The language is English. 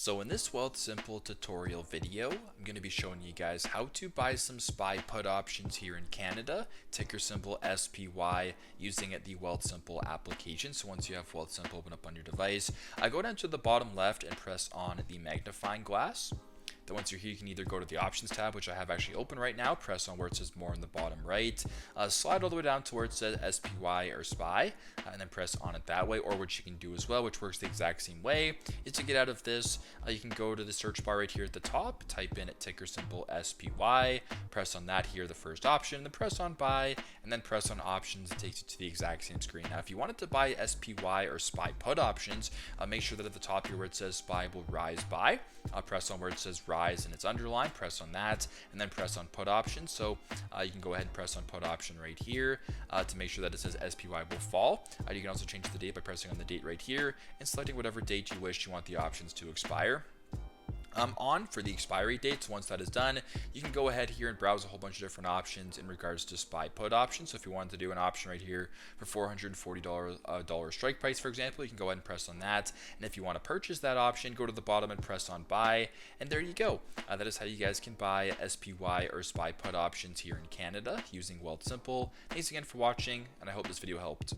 So in this Wealthsimple tutorial video, I'm going to be showing you guys how to buy some SPY put options here in Canada, ticker symbol SPY, using the Wealthsimple application. So once you have Wealthsimple open up on your device, go down to the bottom left and press on the magnifying glass. Then once you're here, you can either go to the options tab, which I have actually open right now, press on where it says more in the bottom right, slide all the way down to where it says SPY or SPY, and then press on it that way. Or what you can do as well, which works the exact same way, is to get out of this, you can go to the search bar right here at the top, type in ticker symbol SPY, press on that here, the first option, then press on buy, and then press on options. It takes you to the exact same screen. Now, if you wanted to buy SPY or SPY put options, make sure that at the top here where it says SPY will rise by, press on where it says rise and it's underlined, press on that, and then press on put option. So you can go ahead and press on put option right here to make sure that it says SPY will fall. You can also change the date by pressing on the date right here and selecting whatever date you wish you want the options to expire. On for the expiry dates. Once that is done, you can go ahead here and browse a whole bunch of different options in regards to SPY put options. So if you wanted to do an option right here for $440 strike price, for example, you can go ahead and press on that. And if you want to purchase that option, go to the bottom and press on buy, and there you go. That is how you guys can buy SPY or SPY put options here in Canada using Wealthsimple. Thanks again for watching, and I hope this video helped.